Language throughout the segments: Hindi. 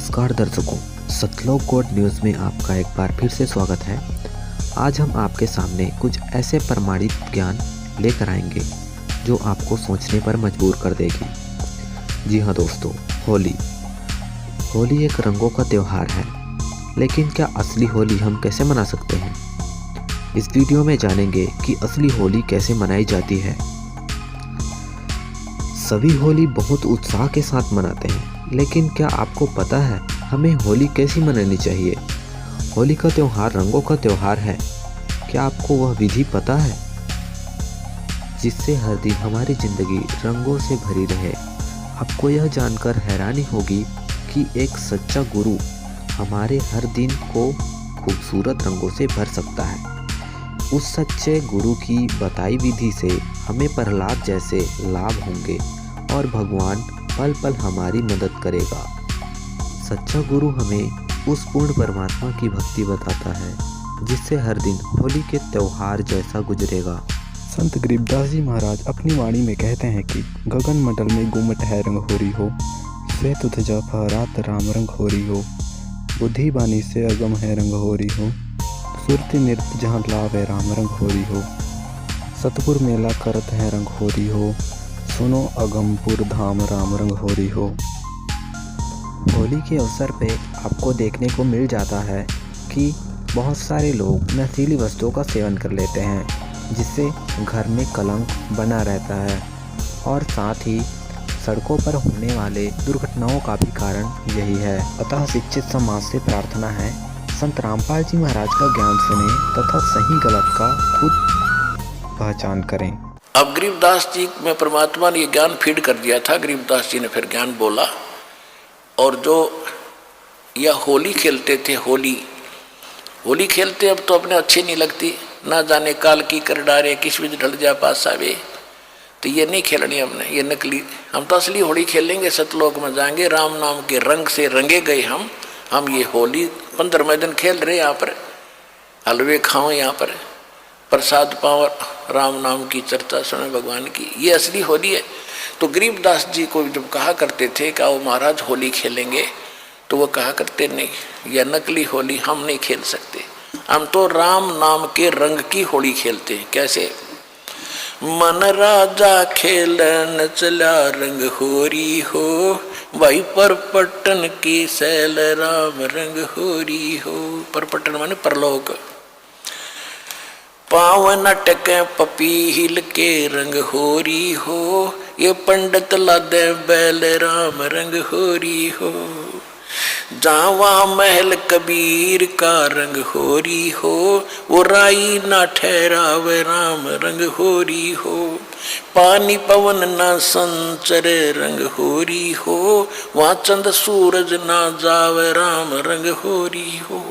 नमस्कार दर्शकों, सतलोक गोड न्यूज़ में आपका एक बार फिर से स्वागत है। आज हम आपके सामने कुछ ऐसे प्रमाणित ज्ञान लेकर आएंगे जो आपको सोचने पर मजबूर कर देगी। जी हाँ दोस्तों, होली एक रंगों का त्यौहार है, लेकिन क्या असली होली हम कैसे मना सकते हैं? इस वीडियो में जानेंगे कि असली होली कैसे मनाई जाती है। सभी होली बहुत उत्साह के साथ मनाते हैं, लेकिन क्या आपको पता है हमें होली कैसी मनानी चाहिए? होली का त्यौहार रंगों का त्यौहार है। क्या आपको वह विधि पता है जिससे हर दिन हमारी ज़िंदगी रंगों से भरी रहे? आपको यह जानकर हैरानी होगी कि एक सच्चा गुरु हमारे हर दिन को खूबसूरत रंगों से भर सकता है। उस सच्चे गुरु की बताई विधि से हमें प्रहलाद जैसे लाभ होंगे और भगवान पल पल हमारी मदद करेगा। सच्चा गुरु हमें उस पूर्ण परमात्मा की भक्ति बताता है जिससे हर दिन होली के त्यौहार जैसा गुजरेगा। संत गरीबदास जी महाराज अपनी वाणी में कहते हैं कि गगन मंडल में गुमट है रंग होरी हो, श्वेत ध्वजा फहरात राम रंग होरी हो, बुद्धि बानी से अगम है रंग होरी हो, सुरति नृत्य जहाँ लाभ है राम रंग होरी हो, सतपुर मेला करत है रंग होरी हो, सुनो अगमपुर धाम राम रंग होरी हो। होली के अवसर पे आपको देखने को मिल जाता है कि बहुत सारे लोग नशीली वस्तुओं का सेवन कर लेते हैं, जिससे घर में कलंक बना रहता है और साथ ही सड़कों पर होने वाले दुर्घटनाओं का भी कारण यही है। अतः शिक्षित समाज से प्रार्थना है, संत रामपाल जी महाराज का ज्ञान सुने तथा सही गलत का खुद पहचान करें। अब गरीबदास जी में परमात्मा ने ये ज्ञान फीड कर दिया था। गरीबदास जी ने फिर ज्ञान बोला, और जो यह होली खेलते थे, होली खेलते अब तो अपने अच्छी नहीं लगती, ना जाने काल की कर डारे किस बीच ढल जा पास आवे, तो ये नहीं खेलनी हमने, ये नकली। हम तो असली होली खेलेंगे, सतलोक में जाएंगे, राम नाम के रंग से रंगे गए हम ये होली 15वें दिन खेल रहे, यहाँ पर हलवे खाओ, यहाँ पर प्रसाद पाओ, राम नाम की चर्चा सुने भगवान की, ये असली होली है। तो गरीबदास जी को जब कहा करते थे कि आओ महाराज होली खेलेंगे, तो वो कहा करते नहीं, यह नकली होली हम नहीं खेल सकते, हम तो राम नाम के रंग की होली खेलते हैं। कैसे? मन राजा खेलन चला रंग होरी हो, भाई परपटन की सैल राम रंग होरी हो। परपटन माने परलोक। पावन अटके पपीहिल के रंग होरी हो, ये पंडित लादे बैल राम रंग होरी हो। जावा महल कबीर का रंग होरी हो, वो राई ना ठहरावे राम रंग होरी हो। पानी पवन ना संचर रंग होरी हो, वहाँ चंद सूरज ना जावे राम रंग होरी हो।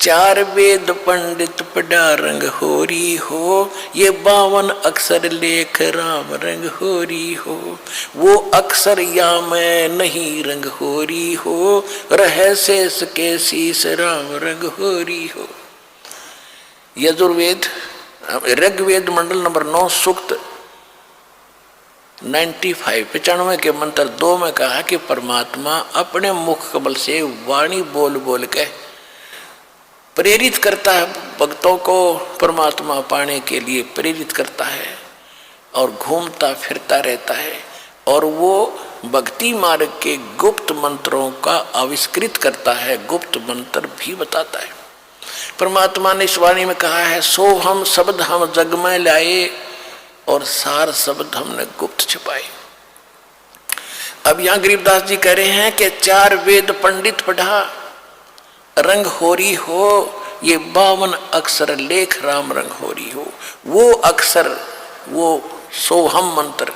चार वेद पंडित पढ़ा रंग होरी हो, ये 52 अक्षर लेख राम रंग होरी हो। वो अक्षर या मैं नहीं रंग होरी हो, रह शेष के शीश राम रंग होरी हो। यजुर्वेद ऋग्वेद मंडल नंबर 9 सूक्त 95 के मंत्र 2 में कहा कि परमात्मा अपने मुख कमल से वाणी बोल बोल के प्रेरित करता है भक्तों को, परमात्मा पाने के लिए प्रेरित करता है और घूमता फिरता रहता है, और वो भक्ति मार्ग के गुप्त मंत्रों का आविष्कृत करता है, गुप्त मंत्र भी बताता है। परमात्मा ने इस वाणी में कहा है, सो हम शब्द हम जग में लाए और सार शब्द हमने गुप्त छिपाए। अब यहाँ गरीबदास जी कह रहे हैं कि 4 वेद पंडित पढ़ा रंग होरी हो, ये 52 अक्षर लेख राम रंग होरी हो। वो अक्षर, वो सोहम मंत्र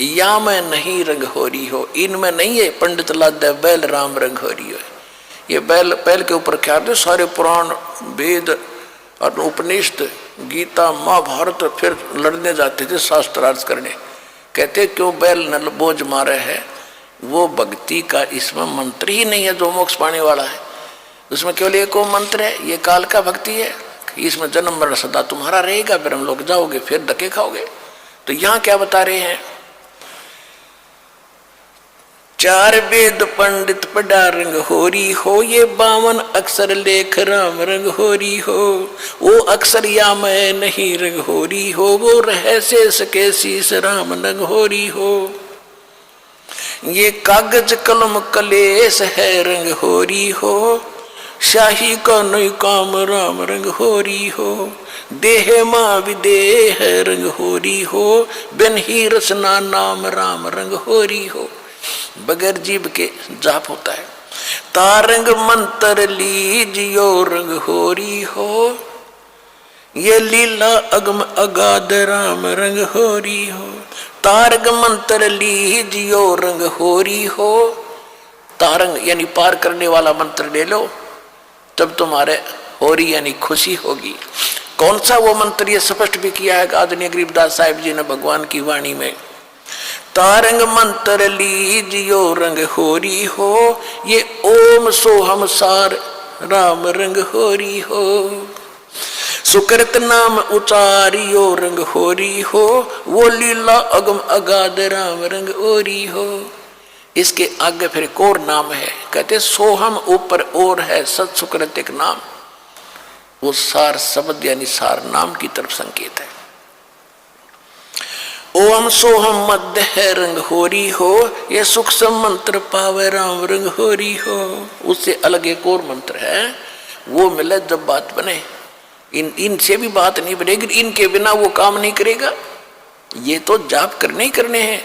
या मैं नहीं रंग होरी हो, इनमें नहीं है पंडित लादे बैल राम रंग होरी हो। ये बैल के ऊपर क्या थे? सारे पुराण वेद और उपनिषद गीता महाभारत फिर लड़ने जाते थे, शास्त्रार्थ करने। कहते क्यों बैल नल बोझ मारे है? वो भक्ति का इसमें मंत्र ही नहीं है जो मोक्ष पाने वाला है। उसमें केवल एक मंत्र है, ये काल का भक्ति है, इसमें जन्म मरण सदा तुम्हारा रहेगा, फिर हम लोग जाओगे, फिर धक्के खाओगे। तो यहाँ क्या बता रहे हैं? चार वेद पंडित पढ़ा रंग होरी हो, ये 52 अक्षर लेख राम रंग होरी हो। वो अक्षर या मैं नहीं रंग होरी हो, वो रह से सके शीस राम रंग होरी हो। ये कागज कलम कलेश है रंग होरी हो, शाही का नहीं काम राम रंग होरी हो। देह माँ विदेह रंग होरी हो, बिन ही रसना नाम राम रंग होरी हो। बगैर जीव के जाप होता है। तारंग मंत्र लीजियो रंग होरी हो, ये लीला अगम अगाध राम रंग होरी हो। तारंग मंत्र लीजियो रंग होरी हो, तारंग यानी पार करने वाला मंत्र ले लो, तब तुम्हारे होरी यानी खुशी होगी। कौन सा वो मंत्र, ये स्पष्ट भी किया है आदरणीय गरीबदास साहिब जी ने भगवान की वाणी में। तारंग मंत्र लीजियो रंग होरी हो, ये ओम सोहम सार राम रंग होरी हो। सुकृत नाम उचारियो रंग होरी हो, वो लीला अगम अगाध राम रंग होरी हो। इसके आगे फिर एक और नाम है, कहते सोहम ऊपर और है सत सुकृत एक नाम, वो सार शब्द यानी सार नाम की तरफ संकेत है। ओम सोहम मध्य है रंग होरी हो, ये सूक्ष्म मंत्र पावे राम रंग होरी हो। उससे अलग एक और मंत्र है, वो मिले जब बात बने। इनसे भी बात नहीं बनेगी, इनके बिना वो काम नहीं करेगा। ये तो जाप करने ही करने हैं।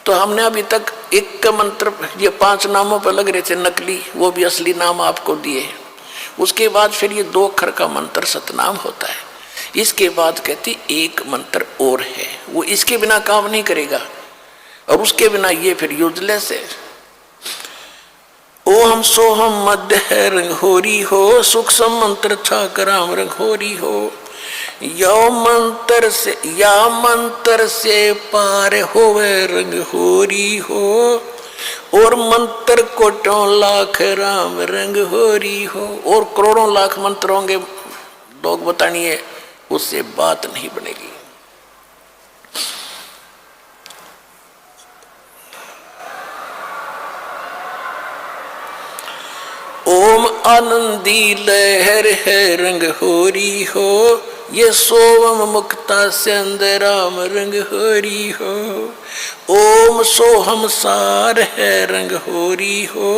तो हमने अभी तक एक का मंत्र, ये 5 नामों पर लग रहे थे नकली, वो भी असली नाम आपको दिए। उसके बाद फिर ये 2 अक्षर का मंत्र सतनाम होता है। इसके बाद कहती एक मंत्र और है, वो इसके बिना काम नहीं करेगा, और उसके बिना ये फिर यूजलेस है। ओम सोहम मध्य है रंग होरी हो, सूक्ष्म मंत्र था कराम रंग होरी हो। या मंत्र से पार होवे रंग होरी हो, और मंत्र कोटों लाख राम रंग होरी हो। और करोड़ों लाख मंत्र होंगे, लोग बतानिए, उससे बात नहीं बनेगी। ओम आनंदी लहर है रंग होरी हो, ये सोवम मुक्ता सिंध राम रंग होरी हो। ओम सोहम सार है रंग होरी हो,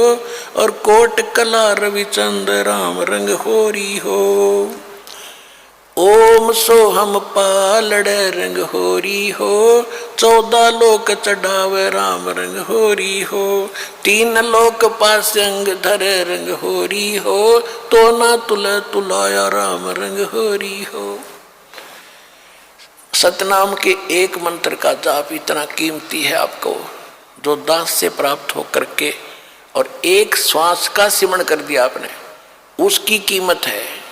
और कोट कला रविचंद राम रंग होरी हो। ओम सोहम पालड़ रंग होरी हो, 14 लोक चढ़ावे राम रंग होरी हो। 3 लोक पासंग धरे रंग होरी हो, तो ना तुलाया राम रंग होरी हो। सतनाम के एक मंत्र का जाप इतना कीमती है आपको, जो दास से प्राप्त हो करके और एक श्वास का सिमरण कर दिया आपने, उसकी कीमत है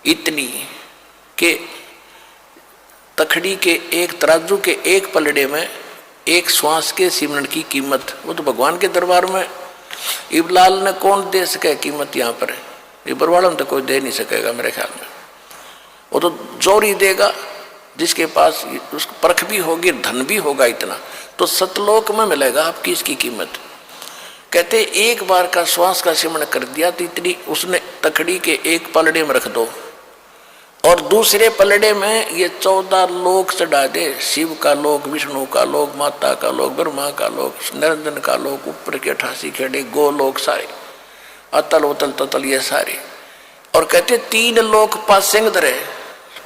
इतनी कि तखड़ी के एक तराजू के एक पलड़े में एक श्वास के सिमरण की कीमत, वो तो भगवान के दरबार में इबलाल ने कौन दे सके कीमत। यहाँ पर इबर वालों तो कोई दे नहीं सकेगा मेरे ख्याल में, वो तो जोरी देगा जिसके पास उसको परख भी होगी, धन भी होगा इतना, तो सतलोक में मिलेगा आपकी इसकी कीमत। कहते एक बार का श्वास का सिमरण कर दिया तो इतनी उसने तखड़ी के एक पलड़े में रख दो, और दूसरे पलड़े में ये 14 लोक चढ़ा दे, शिव का लोक, विष्णु का लोक, माता का लोक, ब्रह्मा का लोक, निरंजन का लोक, ऊपर के 88 खेड़े गोलोक सारे, अतल उतल ततल ये सारे। और कहते 3 लोक पासेंग धरे,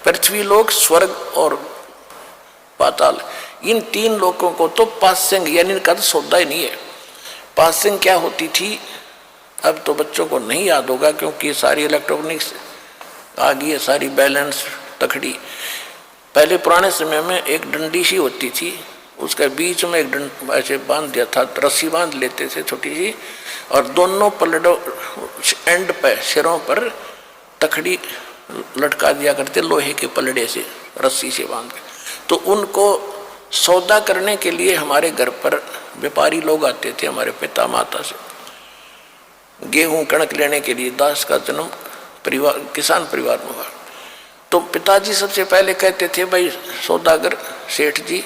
पृथ्वी लोक, स्वर्ग और पाताल। इन 3 लोकों को तो पासेंग यानी इनका तो सौदा ही नहीं है। पासेंग क्या होती थी अब तो बच्चों को नहीं याद होगा, क्योंकि सारी इलेक्ट्रॉनिक्स आ गई है, सारी बैलेंस तखड़ी। पहले पुराने समय में एक डंडी सी होती थी, उसके बीच में एक डंड ऐसे बांध दिया था, रस्सी बांध लेते थे छोटी सी, और दोनों पलड़ों एंड पे सिरों पर तखड़ी लटका दिया करते लोहे के पलड़े से, रस्सी से बांध के। तो उनको सौदा करने के लिए हमारे घर पर व्यापारी लोग आते थे, हमारे पिता माता से गेहूं कणक लेने के लिए। दास का जन्म परिवार किसान परिवार में हुआ, तो पिताजी सबसे पहले कहते थे, भाई सौदागर सेठ जी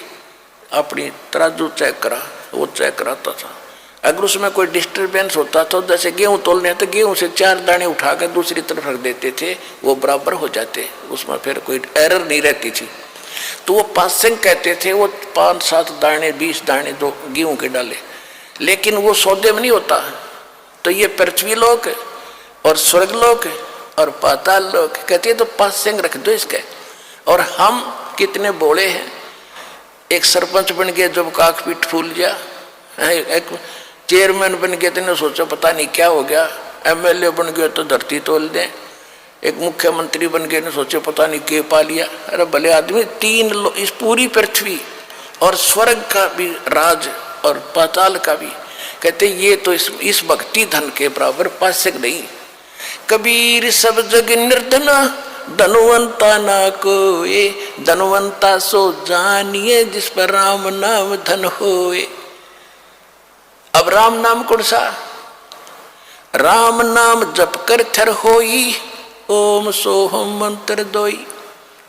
अपनी तराजू चेक करा, वो चेक कराता था। अगर उसमें कोई डिस्टरबेंस होता तो जैसे गेहूं तोलने तो गेहूं से 4 दाने उठाकर दूसरी तरफ रख देते थे, वो बराबर हो जाते, उसमें फिर कोई एरर नहीं रहती थी। तो वो पासिंग कहते थे, वो 5-7 दाने 20 दाने दो गेहूं के डाले, लेकिन वो सौदे में नहीं होता। तो ये पृथ्वी लोक और स्वर्गलोक और पाताल लोक कहते हैं, तो पासिंग रख दो इसके। और हम कितने बोले हैं, एक सरपंच बन गए जब काक पीठ फूल गया, एक चेयरमैन बन गए तो सोचा पता नहीं क्या हो गया, एमएलए बन गए तो धरती तोल दें, एक मुख्यमंत्री बन गए ने सोचे पता नहीं क्या पा लिया। अरे भले आदमी, 3 इस पूरी पृथ्वी और स्वर्ग का भी राज और पाताल का भी, कहते ये तो इस भक्ति धन के बराबर पासक नहीं। कबीर सब जग निर्धना धनवंता ना कोए, धनवंता सो जानिए जिस पर राम नाम धन होए। अब राम नाम कौन सा? राम नाम जप कर थर होई, ओम सोहम मंत्र दोई।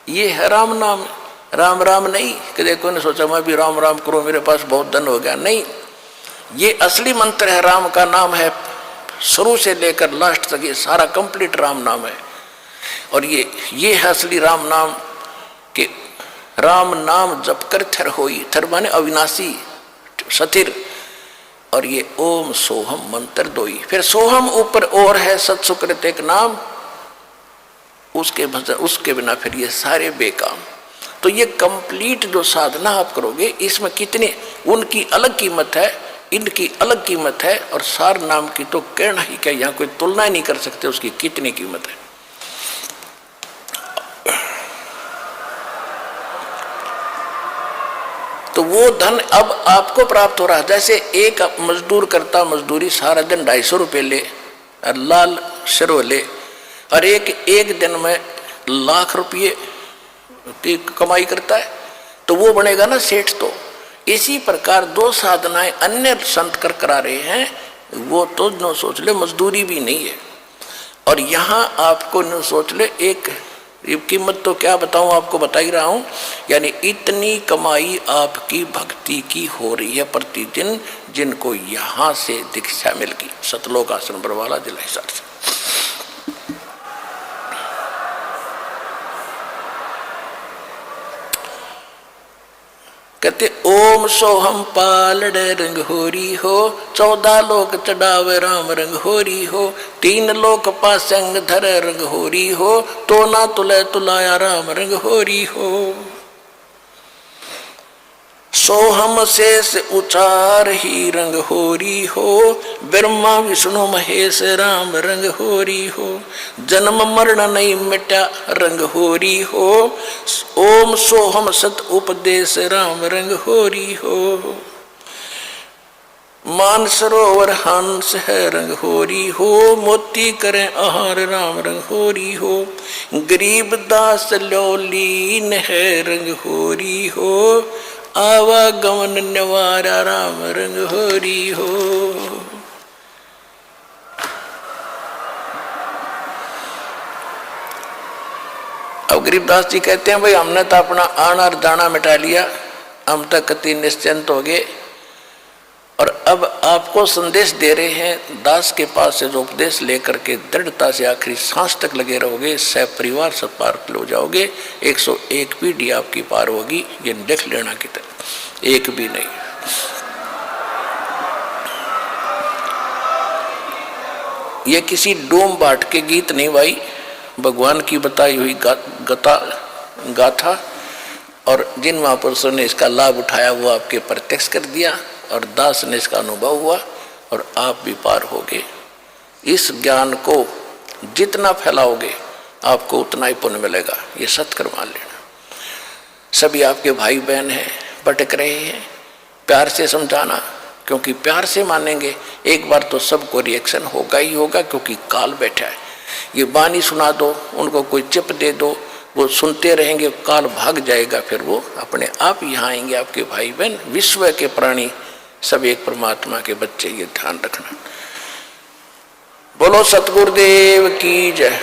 ये है राम नाम, राम राम नहीं कि देखो ने सोचा मैं भी राम राम करूं मेरे पास बहुत धन हो गया, नहीं। ये असली मंत्र है, राम का नाम है, शुरू से लेकर लास्ट तक ये सारा कंप्लीट राम नाम है। और ये है असली राम नाम कि राम नाम जप कर थर होई, थर माने अविनाशी स्थिर, और ये ओम सोहम मंत्र दोई। फिर सोहम ऊपर और है सत्सुकृत एक नाम, उसके बिना फिर ये सारे बेकाम। तो ये कंप्लीट जो साधना आप करोगे, इसमें कितने उनकी अलग कीमत है, इनकी अलग कीमत है, और सार नाम की तो कहना ही क्या, यहाँ कोई तुलना ही नहीं कर सकते उसकी कितनी कीमत है। तो वो धन अब आपको प्राप्त हो रहा है। जैसे एक मजदूर करता मजदूरी सारा दिन 250 रुपये ले और लाल शरो ले, और एक दिन में लाख रुपये की कमाई करता है, तो वो बनेगा ना सेठ। तो इसी प्रकार 2 साधनाएं अन्य संत कर करा रहे हैं, वो तो न सोच ले मजदूरी भी नहीं है। और यहाँ आपको न सोच ले, एक कीमत तो क्या बताऊं, आपको बता ही रहा हूं, यानी इतनी कमाई आपकी भक्ति की हो रही है प्रतिदिन, जिनको यहां से दीक्षा मिल गई सतलोक आश्रम बरवाला जिला हिसार से। कहते ओम सोहम पालड़ रंग होरी हो, 14 लोक चढ़ावे राम रंग होरी हो, 3 लोक पासंग धर रंग होरी हो, तो ना तुले तुलाया राम रंग होरी हो। सोहम शेष उचार ही रंग होरी हो, ब्रह्मा विष्णु महेश राम रंग होरी हो, जन्म मरण नहीं मिटा रंग होरी हो, ओम सोहम सत उपदेश राम रंग होरी हो। मान सरोवर हंस है रंग होरी हो, मोती करें आहार राम रंग होरी हो, गरीब दास लोलीन है रंग होरी हो, आवागमन निवारा राम रंग होरी हो। अब गरीबदास जी कहते हैं भाई हमने तो अपना आना और जाना मिटा लिया, हम तक कति निश्चिंत हो गए, और अब आपको संदेश दे रहे हैं दास के पास से जो उपदेश लेकर के दृढ़ता से आखिरी सांस तक लगे रहोगे, परिवार सब पार हो जाओगे, 101 पीढ़ी आपकी पार होगी, ये देख लेना की तरह एक भी नहीं। ये किसी डोम बाट के गीत नहीं भाई, भगवान की बताई हुई गाथा, और जिन महापुरुषों ने इसका लाभ उठाया वो आपके प्रत्यक्ष कर दिया, और दास ने इसका अनुभव हुआ, और आप भी पार होगे। इस ज्ञान को जितना फैलाओगे आपको उतना ही पुण्य मिलेगा, ये सत्कर मान लेना। सभी आपके भाई बहन हैं, भटक रहे हैं, प्यार से समझाना, क्योंकि प्यार से मानेंगे एक बार तो सबको रिएक्शन होगा ही होगा, क्योंकि काल बैठा है। ये बानी सुना दो, उनको कोई चिप दे दो, वो सुनते रहेंगे, काल भाग जाएगा, फिर वो अपने आप यहाँ आएंगे आपके भाई बहन। विश्व के प्राणी सब एक परमात्मा के बच्चे, ये ध्यान रखना। बोलो सतगुरुदेव की जय।